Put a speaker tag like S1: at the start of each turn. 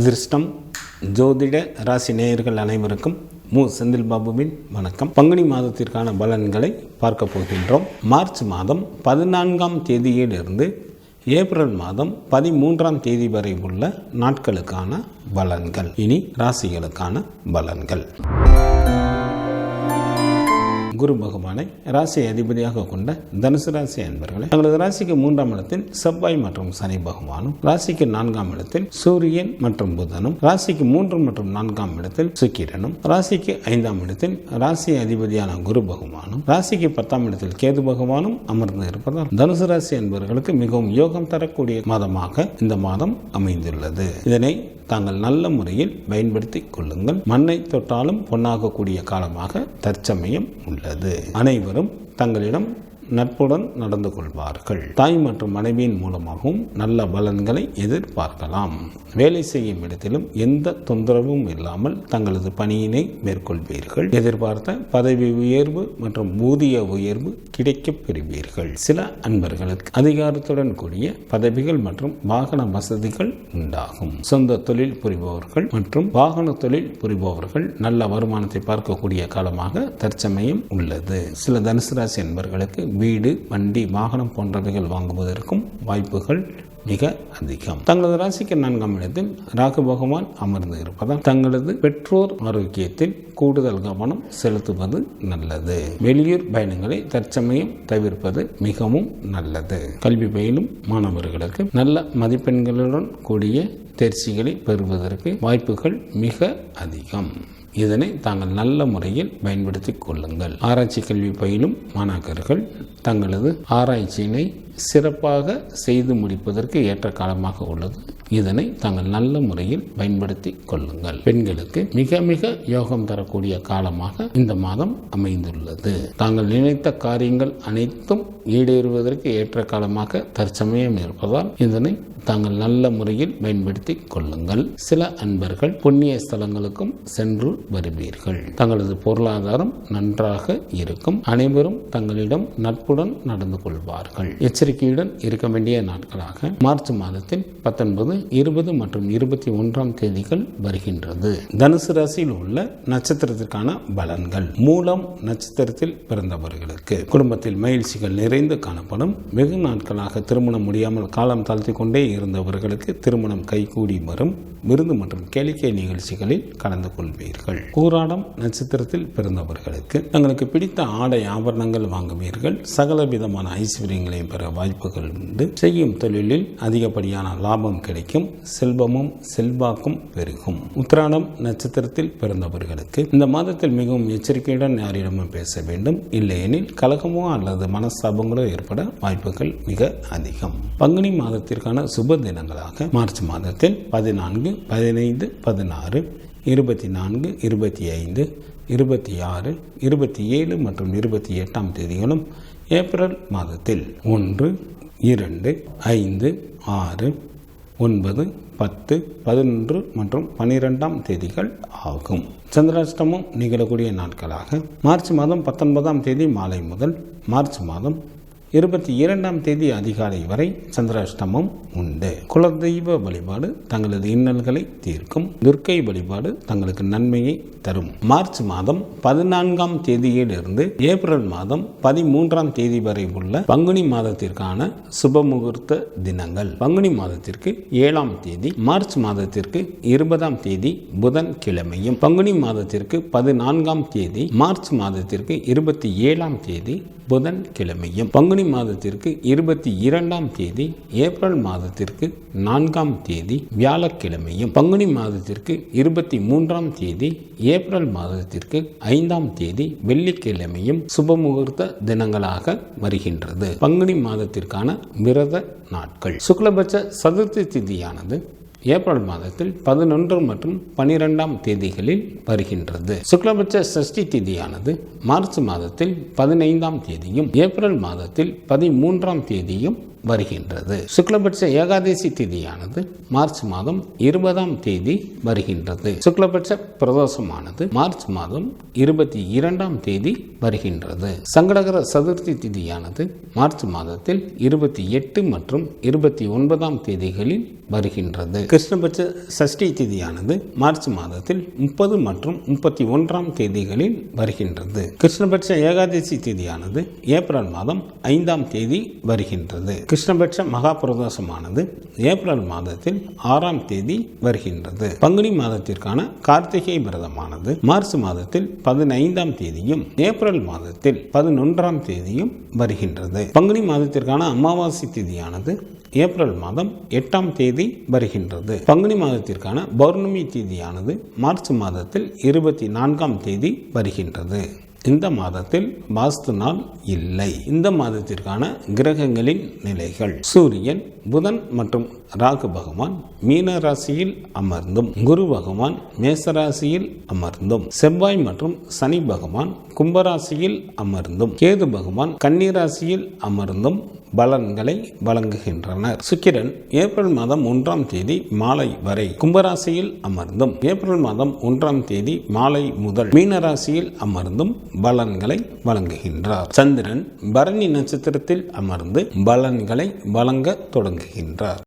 S1: அதிர்ஷ்டம் ஜோதிட ராசி நேயர்கள் அனைவருக்கும் செந்தில் பாபுவின் வணக்கம். பங்குனி மாதத்திற்கான பலன்களை பார்க்க போகின்றோம். மார்ச் மாதம் 14ஆம் தேதியிலிருந்து ஏப்ரல் மாதம் 13ஆம் தேதி வரை உள்ள நாட்களுக்கான பலன்கள். இனி ராசிகளுக்கான பலன்கள். குரு பகவானை ராசி அதிபதியாக கொண்ட தனுசு ராசி அன்பர்களே, தங்களது ராசிக்கு 3ஆம் இடத்தில் செவ்வாய் மற்றும் சனி பகவானும், ராசிக்கு 4ஆம் இடத்தில் சூரியன் மற்றும் புதனும், ராசிக்கு 3 மற்றும் 4ஆம் இடத்தில் சுக்கிரனும், ராசிக்கு 5ஆம் இடத்தில் ராசி அதிபதியான குரு பகவானும், ராசிக்கு 10ஆம் இடத்தில் கேது பகவானும் அமர்ந்து இருப்பதால் தனுசு ராசி அன்பர்களுக்கு மிகவும் யோகம் தரக்கூடிய மாதமாக இந்த மாதம் அமைந்துள்ளது. இதனை தாங்கள் நல்ல முறையில் பயன்படுத்திக் கொள்ளுங்கள். மண்ணை தொட்டாலும் பொன்னாகக்கூடிய காலமாக தற்சமயம் உள்ளது. அனைவரும் தங்களிடம் நட்புடன் நடந்து கொள்வார்கள். தாய் மற்றும் மனைவியின் மூலமாகவும் நல்ல பலன்களை எதிர்பார்க்கலாம். வேலை செய்யும் இடத்திலும் எந்த தொந்தரவும் இல்லாமல் தங்களது பணியினை மேற்கொள்வீர்கள். எதிர்பார்த்த பதவி உயர்வு மற்றும் ஊதிய உயர்வு கிடைக்கப் பெறுவீர்கள். சில அன்பர்களுக்கு அதிகாரத்துடன் கூடிய பதவிகள் மற்றும் வாகன வசதிகள் உண்டாகும். சொந்த தொழில் புரிபவர்கள் மற்றும் வாகன தொழில் புரிபவர்கள் நல்ல வருமானத்தை பார்க்கக்கூடிய காலமாக தற்சமயம் உள்ளது. சில தனுசு ராசி அன்பர்களுக்கு வீடு, வண்டி, வாகனம் போன்றவைகள் வாங்குவதற்கும் வாய்ப்புகள் மிக அதிகம். தங்களது ராசிக்கு 4ஆம் இடத்தில் ராகு பகவான் அமர்ந்து இருப்பதால் தங்களது பெற்றோர் ஆரோக்கியத்தில் கூடுதல் கவனம் செலுத்துவது நல்லது. வெளியூர் பயணங்களை தற்சமயம் தவிர்ப்பது மிகவும் நல்லது. கல்வி பயிலும் மாணவர்களுக்கு நல்ல மதிப்பெண்களுடன் கூடிய தேர்ச்சிகளை பெறுவதற்கு வாய்ப்புகள் மிக அதிகம். இதனை தாங்கள் நல்ல முறையில் பயன்படுத்திக் கொள்ளுங்கள். ஆராய்ச்சி கல்வி பயிலும் மாணாக்கர்கள் தங்களது ஆராய்ச்சியினை சிறப்பாக செய்து முடிப்பதற்கு ஏற்ற காலமாக உள்ளது. இதனை தாங்கள் நல்ல முறையில் பயன்படுத்தி கொள்ளுங்கள். பெண்களுக்கு மிக மிக யோகம் தரக்கூடிய காலமாக இந்த மாதம் அமைந்துள்ளது. தாங்கள் நினைத்த காரியங்கள் அனைத்தும் ஈடேறுவதற்கு ஏற்ற காலமாக தற்சமயம் இருப்பதால் இதனை தாங்கள் நல்ல முறையில் பயன்படுத்தி கொள்ளுங்கள். சில அன்பர்கள் புண்ணிய ஸ்தலங்களுக்கும் சென்று வருவீர்கள். தங்களது பொருளாதாரம் நன்றாக இருக்கும். அனைவரும் தங்களிடம் நட்புடன் நடந்து கொள்வார்கள். எச்சரிக்கையுடன் இருக்க வேண்டிய நாட்களாக மார்ச் மாதத்தில் 19, 20 மற்றும் 21ஆம் தேதிகள் வருகின்றது. தனுசு ராசியில் உள்ள நட்சத்திரத்திற்கான பலன்கள். மூலம் நட்சத்திரத்தில் பிறந்தவர்களுக்கு குடும்பத்தில் மகிழ்ச்சிகள் நிறைந்து காணப்படும். வெகு நாட்களாக திருமணம் முடியாமல் காலம் தாழ்த்தி கொண்டே இருந்தவர்களுக்கு திருமணம் கைகூடி வரும். விருந்து மற்றும் கேளிக்கை நிகழ்ச்சிகளில் கலந்து கொள்வீர்கள். பூராடம் நட்சத்திரத்தில் பிறந்தவர்களுக்கு தங்களுக்கு பிடித்த ஆடை ஆபரணங்கள் வாங்குவீர்கள். சகல விதமான ஐஸ்வர்யங்களையும் பெற வாய்ப்புகள் உண்டு. செய்யும் தொழிலில் அதிகப்படியான லாபம் கிடைக்கும். செல்வமும் செல்வாக்கும் பெருகும். உத்திராடம் நட்சத்திரத்தில் பிறந்தவர்களுக்கு இந்த மாதத்தில் மிகவும் எச்சரிக்கையுடன் யாரிடமும் பேச வேண்டும். இல்லையெனில் கலகமோ அல்லது மனஸ்தாபங்களோ ஏற்பட வாய்ப்புகள் மிக அதிகம். பங்குனி மாதத்திற்கான சுப தினங்களாக மார்ச் மாதத்தில் 14, 15, 16, 24, 25, 26, 27 மற்றும் 28ஆம் தேதிகளும், ஏப்ரல் மாதத்தில் 1, 2, 5, 6, 9, 10, 11 மற்றும் 12ஆம் தேதிகள் ஆகும். சந்திராஷ்டமம் நிகழக்கூடிய நாட்களாக மார்ச் மாதம் 19ஆம் தேதி மாலை முதல் மார்ச் மாதம் 22ஆம் தேதி அதிகாலை வரை சந்திராஷ்டமம் உண்டு. குலதெய்வ வழிபாடு தங்களது இன்னல்களை தீர்க்கும். துர்க்கை வழிபாடு தங்களுக்கு நன்மையை தரும். மார்ச் மாதம் 14ஆம் தேதியிலிருந்து ஏப்ரல் மாதம் 13ஆம் தேதி வரை உள்ள பங்குனி மாதத்திற்கான சுப முகூர்த்த தினங்கள். பங்குனி மாதத்திற்கு 7ஆம் தேதி, மார்ச் மாதத்திற்கு 20ஆம் தேதி புதன் கிழமையும், பங்குனி மாதத்திற்கு 14ஆம் தேதி, மார்ச் மாதத்திற்கு 27ஆம் தேதி புதன் கிழமையும், பங்குனி மாதத்திற்கு 22ஆம் தேதி, ஏப்ரல் மாதத்திற்கு 4ஆம் தேதி வியாழக்கிழமையும், பங்குனி மாதத்திற்கு 23ஆம் தேதி, ஏப்ரல் மாதத்திற்கு 5ஆம் தேதி வெள்ளிக்கிழமையும் சுபமுகூர்த்த தினங்களாக வருகின்றது. பங்குனி மாதத்திற்கான விரத நாட்கள். சுக்லபட்ச சதுர்த்தி திதியானது ஏப்ரல் மாதத்தில் 11 மற்றும் 12ஆம் தேதிகளில் வருகின்றது. சுக்லபட்ச சஷ்டி திதியானது மார்ச் மாதத்தில் 15ஆம் தேதியும், ஏப்ரல் மாதத்தில் 13ஆம் தேதியும் வருகின்றது. சுக்லபட்ச ஏகாதசி திதியானது மார்ச் மாதம் 20ஆம் தேதி வருகின்றது. சுக்லபட்ச பிரதோஷமானது மார்ச் மாதம் 22ஆம் தேதி வருகின்றது. சங்கடகர சதுர்த்தி திதியானது மார்ச் மாதத்தில் 28 மற்றும் 29ஆம் தேதிகளில் வருகின்றது. கிருஷ்ணபட்ச சஷ்டி திதியானது மார்ச் மாதத்தில் 30 மற்றும் 31ஆம் தேதிகளில் வருகின்றது. கிருஷ்ணபட்ச ஏகாதசி திதியானது ஏப்ரல் மாதம் 5ஆம் தேதி வருகின்றது. கிருஷ்ணபட்ச மகா பிரதோஷமானது ஏப்ரல் மாதத்தில் 6ஆம் தேதி வருகின்றது. பங்குனி மாதத்திற்கான கார்த்திகை விரதமானது மார்ச் மாதத்தில் 15ஆம் தேதியும் ஏப்ரல் மாதத்தில் 11ஆம் தேதியும் வருகின்றது. பங்குனி மாதத்திற்கான அமாவாசை திதியானது ஏப்ரல் மாதம் 8ஆம் தேதி வருகின்றது. பங்குனி மாதத்திற்கான பௌர்ணமி தேதியானது மார்ச் மாதத்தில் 24ஆம் தேதி வருகின்றது. இந்த மாதத்தில் வாஸ்து நாள் இல்லை. இந்த மாதத்திற்கான கிரகங்களின் நிலைகள்: சூரியன், புதன் மற்றும் ராகு பகவான் மீன ராசியில் அமர்ந்தும், குரு பகவான் மேசராசியில் அமர்ந்தும், செவ்வாய் மற்றும் சனி பகவான் கும்பராசியில் அமர்ந்தும், கேது பகவான் கன்னிராசியில் அமர்ந்தும் பலன்களை வழங்குகின்றனர். சுக்கிரன் ஏப்ரல் மாதம் 1ஆம் தேதி மாலை வரை கும்பராசியில் அமர்ந்தும், ஏப்ரல் மாதம் 1ஆம் தேதி மாலை முதல் மீனராசியில் அமர்ந்தும் பலன்களை வழங்குகின்றார். சந்திரன் பரணி நட்சத்திரத்தில் அமர்ந்து பலன்களை வழங்க தொடங்குகின்றார்.